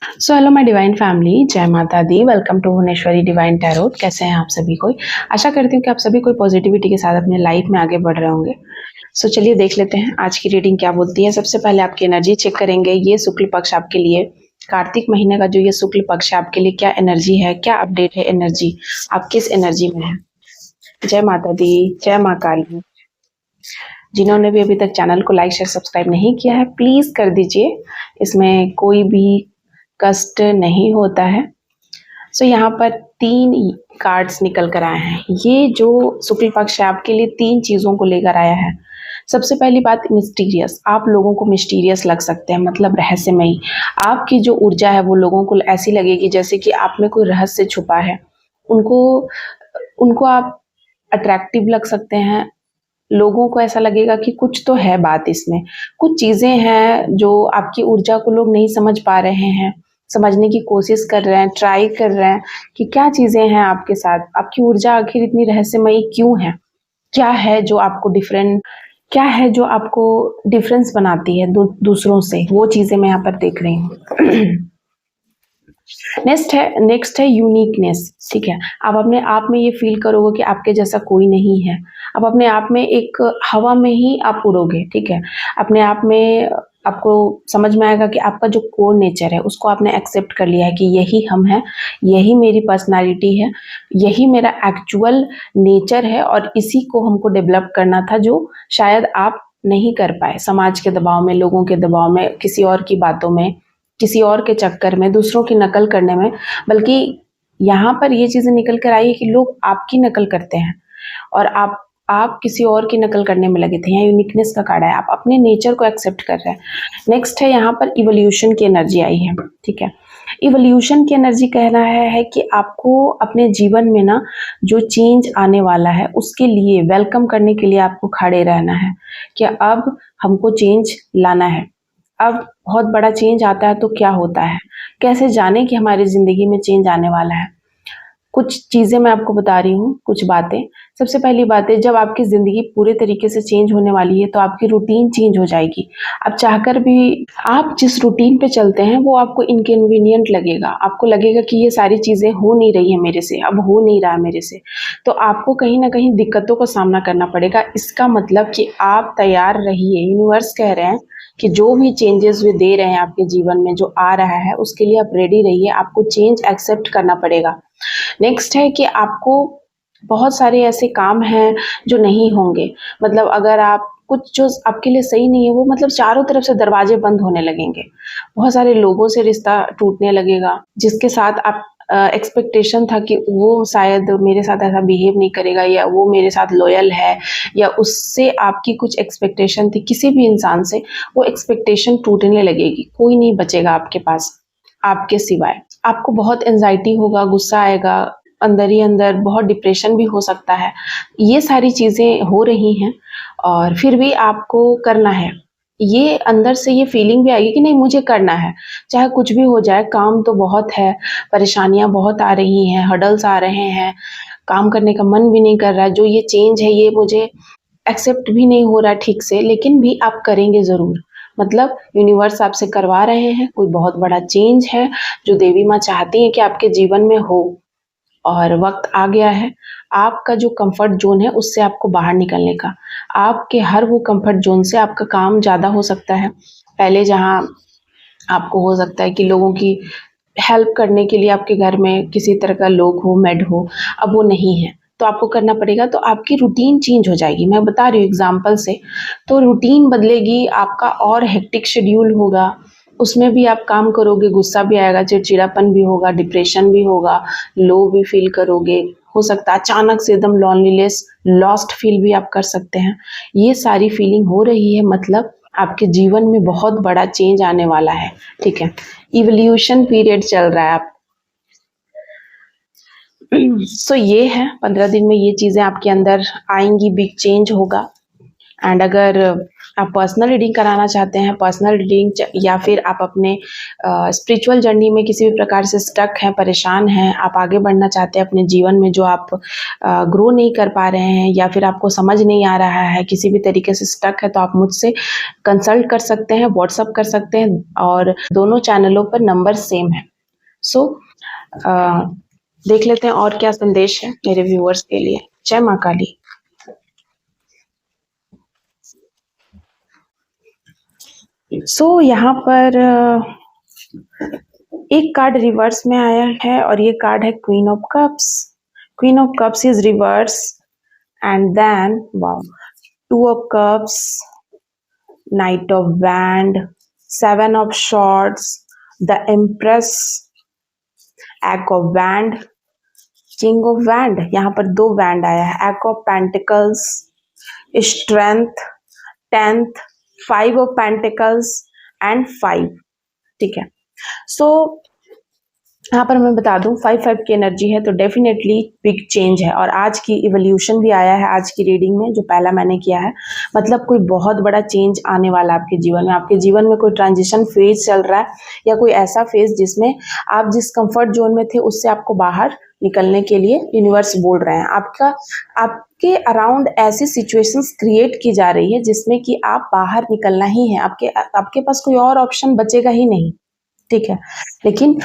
So hello my divine family, जय माता दी। Welcome to Bhuvaneshwari divine tarot. कैसे हैं आप सभी कोई? आशा करती हूँ कि आप सभी कोई पॉजिटिविटी के साथ अपने लाइफ में आगे बढ़ रहे होंगे। सो चलिए देख लेते हैं आज की रीडिंग क्या बोलती है। सबसे पहले आपकी एनर्जी चेक करेंगे। ये शुक्ल पक्ष आपके लिए, कार्तिक महीने का जो ये शुक्ल पक्ष है आपके लिए क्या एनर्जी है, क्या अपडेट है एनर्जी, आप किस एनर्जी में है। जय माता दी, जय माँ काली। जिन्होंने भी अभी तक चैनल को लाइक शेयर सब्सक्राइब नहीं किया है प्लीज कर दीजिए, इसमें कोई भी कष्ट नहीं होता है। सो यहाँ पर 3 कार्ड्स निकल कर आए हैं। ये जो शुक्ल पक्ष है आपके लिए 3 चीज़ों को लेकर आया है। सबसे पहली बात मिस्टीरियस, आप लोगों को मिस्टीरियस लग सकते हैं, मतलब रहस्यमयी। आपकी जो ऊर्जा है वो लोगों को ऐसी लगेगी जैसे कि आप में कोई रहस्य छुपा है। उनको उनको आप अट्रैक्टिव लग सकते हैं। लोगों को ऐसा लगेगा कि कुछ तो है बात इसमें, कुछ चीज़ें हैं जो आपकी ऊर्जा को लोग नहीं समझ पा रहे हैं, समझने की कोशिश कर रहे हैं, ट्राई कर रहे हैं कि क्या चीज़ें हैं आपके साथ, आपकी ऊर्जा आखिर इतनी रहस्यमयी क्यों है, क्या है जो आपको डिफरेंट, क्या है जो आपको डिफरेंस बनाती है दूसरों से, वो चीज़ें मैं यहाँ पर देख रही हूँ। नेक्स्ट है यूनिकनेस। ठीक है, आप अपने आप में ये फील करोगे कि आपके जैसा कोई नहीं है। आप अपने आप में एक हवा में ही आप उड़ोगे। ठीक है, अपने आप में आपको समझ में आएगा कि आपका जो कोर नेचर है उसको आपने एक्सेप्ट कर लिया है कि यही हम हैं, यही मेरी पर्सनालिटी है, यही मेरा एक्चुअल नेचर है और इसी को हमको डेवलप करना था, जो शायद आप नहीं कर पाए समाज के दबाव में, लोगों के दबाव में, किसी और की बातों में, किसी और के चक्कर में, दूसरों की नकल करने में। बल्कि यहाँ पर ये चीज़ें निकल कर आई है कि लोग आपकी नकल करते हैं और आप किसी और की नकल करने में लगे थे। यहाँ यूनिकनेस का कार्ड है, आप अपने नेचर को एक्सेप्ट कर रहे हैं। नेक्स्ट है यहाँ पर इवोल्यूशन की एनर्जी आई है। ठीक है, इवोल्यूशन की एनर्जी कहना है कि आपको अपने जीवन में ना जो चेंज आने वाला है उसके लिए वेलकम करने के लिए आपको खड़े रहना है कि अब हमको चेंज लाना है। अब बहुत बड़ा चेंज आता है तो क्या होता है, कैसे जाने कि हमारी ज़िंदगी में चेंज आने वाला है। कुछ चीज़ें मैं आपको बता रही हूँ, कुछ बातें। सबसे पहली बात है, जब आपकी ज़िंदगी पूरे तरीके से चेंज होने वाली है तो आपकी रूटीन चेंज हो जाएगी। आप चाहकर भी, आप जिस रूटीन पे चलते हैं वो आपको इनकन्वीनियंट लगेगा। आपको लगेगा कि ये सारी चीज़ें हो नहीं रही है मेरे से, अब हो नहीं रहा है मेरे से, तो आपको कहीं ना कहीं दिक्कतों का सामना करना पड़ेगा। इसका मतलब कि आप तैयार रहिए। यूनिवर्स कह रहे हैं कि जो भी चेंजेस वे दे रहे हैं आपके जीवन में, जो आ रहा है उसके लिए आप रेडी रहिए। आपको चेंज एक्सेप्ट करना पड़ेगा। नेक्स्ट है कि आपको बहुत सारे ऐसे काम हैं जो नहीं होंगे। मतलब अगर आप कुछ जो आपके लिए सही नहीं है वो, मतलब चारों तरफ से दरवाजे बंद होने लगेंगे। बहुत सारे लोगों से रिश्ता टूटने लगेगा जिसके साथ आप एक्सपेक्टेशन था कि वो शायद मेरे साथ ऐसा बिहेव नहीं करेगा या वो मेरे साथ लॉयल है, या उससे आपकी कुछ एक्सपेक्टेशन थी किसी भी इंसान से, वो एक्सपेक्टेशन टूटने लगेगी। कोई नहीं बचेगा आपके पास आपके सिवाय। आपको बहुत एंजाइटी होगा, गुस्सा आएगा, अंदर ही अंदर बहुत डिप्रेशन भी हो सकता है। ये सारी चीज़ें हो रही हैं और फिर भी आपको करना है। ये अंदर से ये फीलिंग भी आएगी कि नहीं मुझे करना है, चाहे कुछ भी हो जाए। काम तो बहुत है, परेशानियां बहुत आ रही हैं, हर्डल्स आ रहे हैं, काम करने का मन भी नहीं कर रहा है। जो ये चेंज है ये मुझे एक्सेप्ट भी नहीं हो रहा ठीक से, लेकिन भी आप करेंगे ज़रूर। मतलब यूनिवर्स आपसे करवा रहे हैं, कोई बहुत बड़ा चेंज है जो देवी माँ चाहती हैं कि आपके जीवन में हो, और वक्त आ गया है आपका जो कंफर्ट जोन है उससे आपको बाहर निकलने का। आपके हर वो कंफर्ट जोन से आपका काम ज़्यादा हो सकता है। पहले जहाँ आपको हो सकता है कि लोगों की हेल्प करने के लिए आपके घर में किसी तरह का लोग हो, मेड हो, अब वो नहीं है तो आपको करना पड़ेगा। तो आपकी रूटीन चेंज हो जाएगी, मैं बता रही हूँ एग्जाम्पल से। तो रूटीन बदलेगी, आपका और हेक्टिक शेड्यूल होगा, उसमें भी आप काम करोगे, गुस्सा भी आएगा, चिड़चिड़ापन भी होगा, डिप्रेशन भी होगा, लो भी फील करोगे। हो सकता है अचानक से एकदम लॉन्लीनेस, लॉस्ट फील भी आप कर सकते हैं। ये सारी फीलिंग हो रही है, मतलब आपके जीवन में बहुत बड़ा चेंज आने वाला है। ठीक है, इवोल्यूशन पीरियड चल रहा है आप सो ये है 15 दिन में ये चीज़ें आपके अंदर आएंगी, बिग चेंज होगा। एंड अगर आप पर्सनल रीडिंग कराना चाहते हैं, पर्सनल रीडिंग या फिर आप अपने स्पिरिचुअल जर्नी में किसी भी प्रकार से स्टक हैं, परेशान हैं, आप आगे बढ़ना चाहते हैं अपने जीवन में, जो आप ग्रो नहीं कर पा रहे हैं या फिर आपको समझ नहीं आ रहा है, किसी भी तरीके से स्टक है, तो आप मुझसे कंसल्ट कर सकते हैं, व्हाट्सअप कर सकते हैं और दोनों चैनलों पर नंबर सेम है। सो देख लेते हैं और क्या संदेश है मेरे व्यूअर्स के लिए। जय माँ काली। यहाँ पर एक कार्ड रिवर्स में आया है और ये कार्ड है queen of cups. Queen of cups is reverse and then wow, two of cups, knight of wand, seven of swords, the empress, ace of wand, king of wand. यहाँ पर 2 wand आया है, ace of pentacles, strength, 10th, 5 of pentacles and 5। ठीक है, यहाँ पर मैं बता दूं 5-5 की एनर्जी है तो डेफिनेटली बिग चेंज है। और आज की इवोल्यूशन भी आया है आज की रीडिंग में, जो पहला मैंने किया है। मतलब कोई बहुत बड़ा चेंज आने वाला है आपके जीवन में। आपके जीवन में कोई ट्रांजिशन फेज चल रहा है या कोई ऐसा फेज जिसमें आप जिस कंफर्ट जोन में थे उससे आपको बाहर निकलने के लिए यूनिवर्स बोल रहे हैं। आपके अराउंड ऐसी सिचुएशंस क्रिएट की जा रही है जिसमें कि आप बाहर निकलना ही है। आपके पास कोई और ऑप्शन बचेगा ही नहीं। ठीक है, लेकिन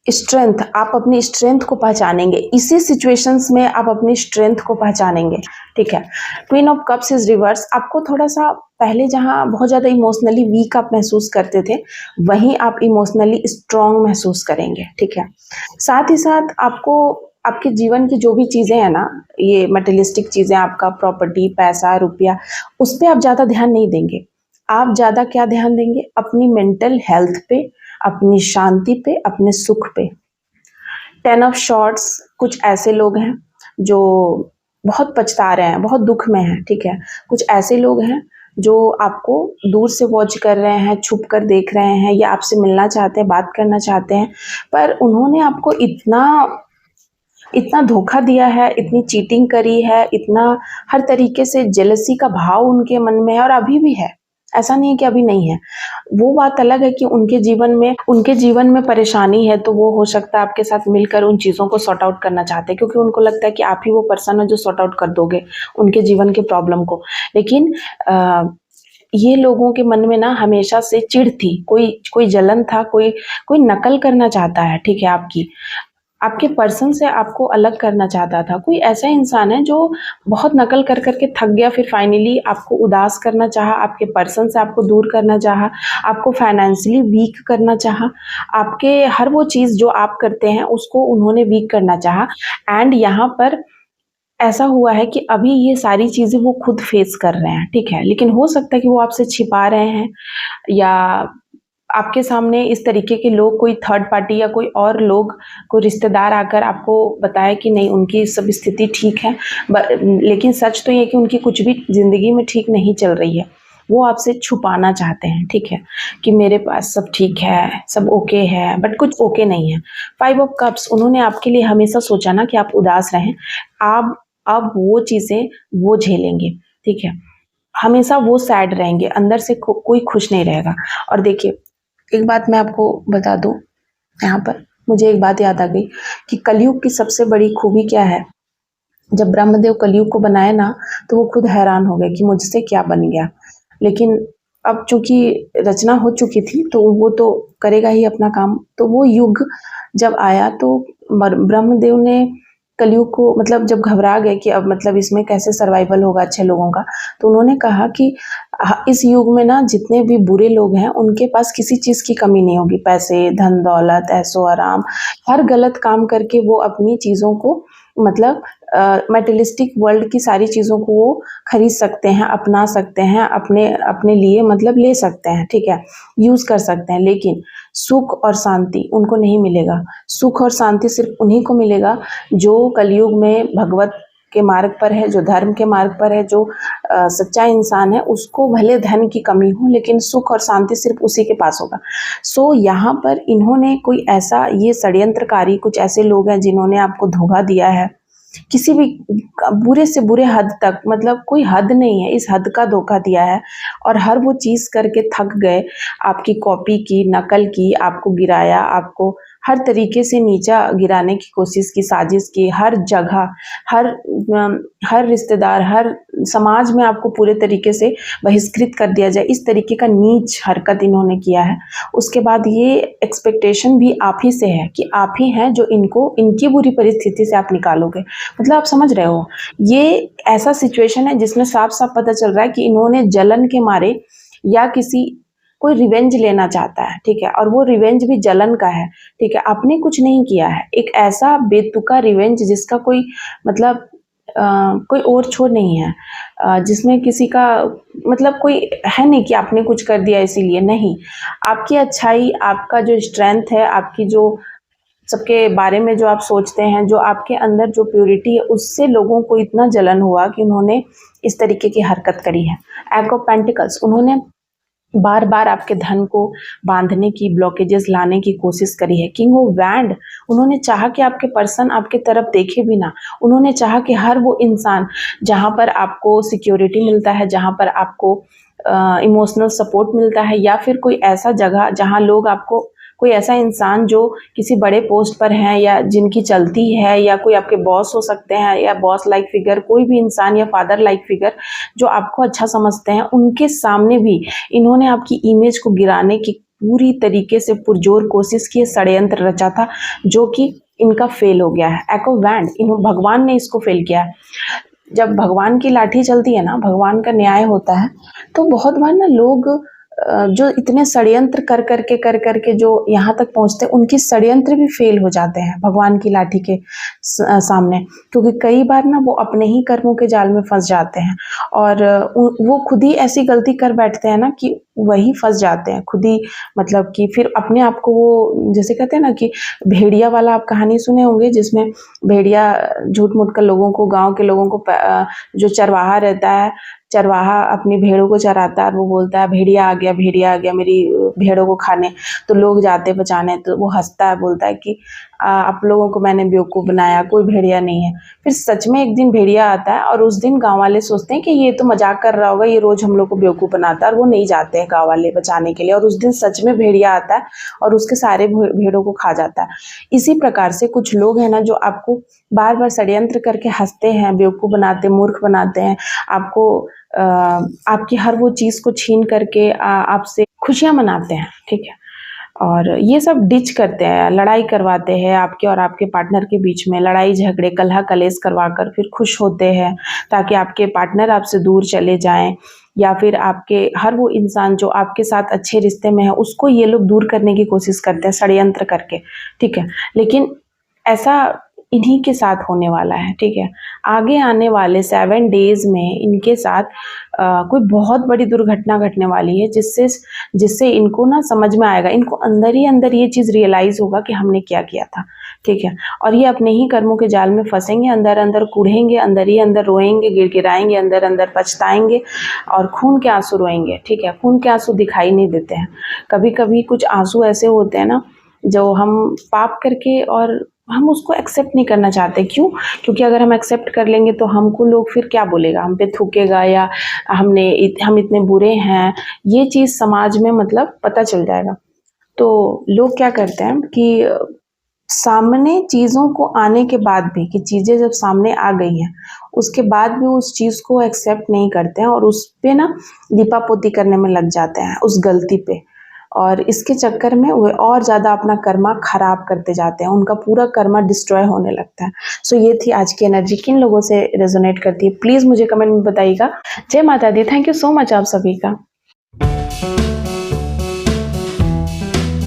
स्ट्रेंथ, आप अपनी स्ट्रेंथ को पहचानेंगे इसी सिचुएशंस में, आप अपनी स्ट्रेंथ को पहचानेंगे। ठीक है, queen of cups is reverse. आपको थोड़ा सा पहले जहां बहुत ज़्यादा इमोशनली वीक आप महसूस करते थे, वहीं आप इमोशनली स्ट्रांग महसूस करेंगे। ठीक है, साथ ही साथ आपको आपके जीवन की जो भी चीज़ें हैं ना, ये मटेरियलिस्टिक चीज़ें, आपका प्रॉपर्टी, पैसा, रुपया, उस पर आप ज़्यादा ध्यान नहीं देंगे। आप ज़्यादा क्या ध्यान देंगे? अपनी मेंटल हेल्थ पे, अपनी शांति पे, अपने सुख पे। 10 ऑफ शॉर्ट्स, कुछ ऐसे लोग हैं जो बहुत पछता रहे हैं, बहुत दुख में हैं। ठीक है, कुछ ऐसे लोग हैं जो आपको दूर से वॉच कर रहे हैं, छुप कर देख रहे हैं या आपसे मिलना चाहते हैं, बात करना चाहते हैं, पर उन्होंने आपको इतना धोखा दिया है, इतनी चीटिंग करी है, इतना हर तरीके से जेलसी का भाव उनके मन में है और अभी भी है। ऐसा नहीं है कि अभी नहीं है। वो बात अलग है कि उनके जीवन में परेशानी है, तो वो हो सकता है आपके साथ मिलकर उन चीज़ों को सॉर्ट आउट करना चाहते हैं, क्योंकि उनको लगता है कि आप ही वो पर्सन है जो सॉर्ट आउट कर दोगे उनके जीवन के प्रॉब्लम को। लेकिन ये लोगों के मन में ना हमेशा से चिढ़ थी, कोई जलन था, कोई नकल करना चाहता है। ठीक है, आपके पर्सन से आपको अलग करना चाहता था। कोई ऐसा इंसान है जो बहुत नकल कर करके थक गया, फिर फाइनली आपको उदास करना चाहा, आपके पर्सन से आपको दूर करना चाहा, आपको फाइनेंशियली वीक करना चाहा, आपके हर वो चीज़ जो आप करते हैं उसको उन्होंने वीक करना चाहा। एंड यहाँ पर ऐसा हुआ है कि अभी ये सारी चीज़ें वो खुद फेस कर रहे हैं। ठीक है, लेकिन हो सकता है कि वो आपसे छिपा रहे हैं या आपके सामने इस तरीके के लोग, कोई थर्ड पार्टी या कोई और लोग, कोई रिश्तेदार आकर आपको बताए कि नहीं उनकी सब स्थिति ठीक है, लेकिन सच तो ये कि उनकी कुछ भी ज़िंदगी में ठीक नहीं चल रही है। वो आपसे छुपाना चाहते हैं। ठीक है, कि मेरे पास सब ठीक है, सब ओके है, बट कुछ ओके नहीं है। 5 ऑफ कप्स, उन्होंने आपके लिए हमेशा सोचा ना कि आप उदास रहें। अब वो चीज़ें वो झेलेंगे। ठीक है, हमेशा वो सैड रहेंगे, अंदर से कोई खुश नहीं रहेगा। और देखिए, एक बात मैं आपको बता दूं, यहाँ पर मुझे एक बात याद आ गई कि कलयुग की सबसे बड़ी खूबी क्या है। जब ब्रह्मदेव कलयुग को बनाए ना, तो वो खुद हैरान हो गए कि मुझसे क्या बन गया। लेकिन अब चूंकि रचना हो चुकी थी तो वो तो करेगा ही अपना काम। तो वो युग जब आया तो ब्रह्मदेव ने कलयुग को, मतलब जब घबरा गए कि अब मतलब इसमें कैसे सर्वाइवल होगा अच्छे लोगों का, तो उन्होंने कहा कि इस युग में ना जितने भी बुरे लोग हैं उनके पास किसी चीज़ की कमी नहीं होगी। पैसे, धन दौलत, ऐशो आराम, हर गलत काम करके वो अपनी चीज़ों को, मतलब मटेरियलिस्टिक वर्ल्ड की सारी चीज़ों को वो खरीद सकते हैं, अपना सकते हैं, अपने लिए मतलब ले सकते हैं। ठीक है, यूज़ कर सकते हैं, लेकिन सुख और शांति उनको नहीं मिलेगा। सुख और शांति सिर्फ उन्हीं को मिलेगा जो कलयुग में भगवत के मार्ग पर है, जो धर्म के मार्ग पर है, जो सच्चा इंसान है। उसको भले धन की कमी हो, लेकिन सुख और शांति सिर्फ उसी के पास होगा। सो यहाँ पर इन्होंने कोई ऐसा, ये षड्यंत्रकारी कुछ ऐसे लोग हैं जिन्होंने आपको धोखा दिया है, किसी भी बुरे से बुरे हद तक, मतलब कोई हद नहीं है, इस हद का धोखा दिया है और हर वो चीज़ करके थक गए, आपकी कॉपी की, नकल की, आपको गिराया, आपको हर तरीके से नीचा गिराने की कोशिश की, साजिश की, हर जगह, हर रिश्तेदार, हर समाज में आपको पूरे तरीके से बहिष्कृत कर दिया जाए, इस तरीके का नीच हरकत इन्होंने किया है। उसके बाद ये एक्सपेक्टेशन भी आप ही से है कि आप ही हैं जो इनको इनकी बुरी परिस्थिति से आप निकालोगे। मतलब आप समझ रहे हो, ये ऐसा सिचुएशन है जिसमें साफ-साफ पता चल रहा है कि इन्होंने जलन के मारे या किसी कोई रिवेंज लेना चाहता है, ठीक है? और वो रिवेंज भी जलन का है, ठीक है? आपने कुछ नहीं किया है। एक ऐसा बेतुका रिवेंज जिसका कोई मतलब कोई ओर-छोर नहीं है, जिसमें किसी का मतलब कोई है नहीं कि आपने कुछ कर दिया इसीलिए, नहीं। आपकी अच्छाई, आपका जो स्ट्रेंथ है, आपकी जो सबके बारे में जो आप सोचते हैं, जो आपके अंदर जो प्योरिटी है, उससे लोगों को इतना जलन हुआ कि उन्होंने इस तरीके की हरकत करी है। एग ऑफ पेंटिकल्स, उन्होंने बार-बार आपके धन को बाँधने की, ब्लॉकेजेस लाने की कोशिश करी है। किंग ऑफ वैंड, उन्होंने चाहा कि आपके पर्सन आपके तरफ देखे भी ना। उन्होंने चाहा कि हर वो इंसान जहाँ पर आपको सिक्योरिटी मिलता है, जहाँ पर आपको इमोशनल सपोर्ट मिलता है, या फिर कोई ऐसा जगह जहाँ लोग आपको, कोई ऐसा इंसान जो किसी बड़े पोस्ट पर हैं या जिनकी चलती है, या कोई आपके बॉस हो सकते हैं या बॉस लाइक फिगर, कोई भी इंसान या फादर लाइक फिगर जो आपको अच्छा समझते हैं, उनके सामने भी इन्होंने आपकी इमेज को गिराने की पूरी तरीके से पुरजोर कोशिश की, षड्यंत्र रचा था, जो कि इनका फेल हो गया है। एको वैंड, भगवान ने इसको फेल किया है। जब भगवान की लाठी चलती है ना, भगवान का न्याय होता है, तो बहुत बार ना लोग जो इतने षड्यंत्र कर के जो यहाँ तक पहुँचते हैं, उनकी षड्यंत्र भी फेल हो जाते हैं भगवान की लाठी के सामने, क्योंकि कई बार ना वो अपने ही कर्मों के जाल में फंस जाते हैं और वो खुद ही ऐसी गलती कर बैठते हैं ना कि वही फंस जाते हैं खुद ही, मतलब कि फिर अपने आप को वो, जैसे कहते हैं ना कि भेड़िया वाला आप कहानी सुने होंगे, जिसमें भेड़िया झूठ मूठ कर लोगों को, गांव के लोगों को, जो चरवाहा रहता है, चरवाहा अपनी भेड़ों को चराता है और वो बोलता है भेड़िया आ गया मेरी भेड़ों को खाने। तो लोग जाते बचाने, तो वो हंसता है, बोलता है कि आप लोगों को मैंने बेवकूफ़ बनाया, कोई भेड़िया नहीं है। फिर सच में एक दिन भेड़िया आता है और उस दिन गाँव वाले सोचते हैं कि ये तो मजाक कर रहा होगा, ये रोज़ हम लोग को बेवकूफ़ बनाता है, और वो नहीं जाते हैं गाँव वाले बचाने के लिए, और उस दिन सच में भेड़िया आता है और उसके सारे भेड़ों को खा जाता है। इसी प्रकार से कुछ लोग हैं ना जो आपको बार बार षड्यंत्र करके हंसते हैं, बेवकूफ़ बनाते, मूर्ख बनाते हैं, आपको आपकी हर वो चीज़ को छीन करके आपसे खुशियाँ मनाते हैं, ठीक है? और ये सब डिच करते हैं, लड़ाई करवाते हैं आपके और आपके पार्टनर के बीच में, लड़ाई झगड़े, कलह कलेश करवाकर फिर खुश होते हैं ताकि आपके पार्टनर आपसे दूर चले जाएँ, या फिर आपके हर वो इंसान जो आपके साथ अच्छे रिश्ते में है, उसको ये लोग दूर करने की कोशिश करते हैं षड्यंत्र करके, ठीक है? लेकिन ऐसा इन्हीं के साथ होने वाला है, ठीक है? आगे आने वाले 7 डेज़ में इनके साथ कोई बहुत बड़ी दुर्घटना घटने वाली है, जिससे जिससे इनको ना समझ में आएगा, इनको अंदर ही अंदर ये चीज़ रियलाइज़ होगा कि हमने क्या किया था, ठीक है? और ये अपने ही कर्मों के जाल में फँसेंगे, अंदर-अंदर कूढ़ेंगे, अंदर ही अंदर रोएँगे, गिड़गिड़ाएँगे, अंदर-अंदर पछताएँगे और खून के आँसू रोएँगे, ठीक है? खून के आँसू दिखाई नहीं देते हैं। कभी-कभी कुछ आँसू ऐसे होते हैं ना, जो हम पाप करके और हम उसको एक्सेप्ट नहीं करना चाहते। क्यों? क्योंकि अगर हम एक्सेप्ट कर लेंगे तो हमको लोग फिर क्या बोलेगा, हम पे थूकेगा, या हम इतने बुरे हैं, ये चीज़ समाज में मतलब पता चल जाएगा। तो लोग क्या करते हैं कि सामने चीज़ों को आने के बाद भी, कि चीज़ें जब सामने आ गई हैं, उसके बाद भी उस चीज़ को एक्सेप्ट नहीं करते हैं और उस पे ना लीपापोती करने में लग जाते हैं उस गलती पे। और इसके चक्कर में वो और ज़्यादा अपना कर्मा खराब करते जाते हैं, उनका पूरा कर्मा डिस्ट्रॉय होने लगता है। सो ये थी आज की एनर्जी, किन लोगों से रेजोनेट करती है प्लीज़ मुझे कमेंट में बताइएगा। जय माता दी, थैंक यू सो मच आप सभी का।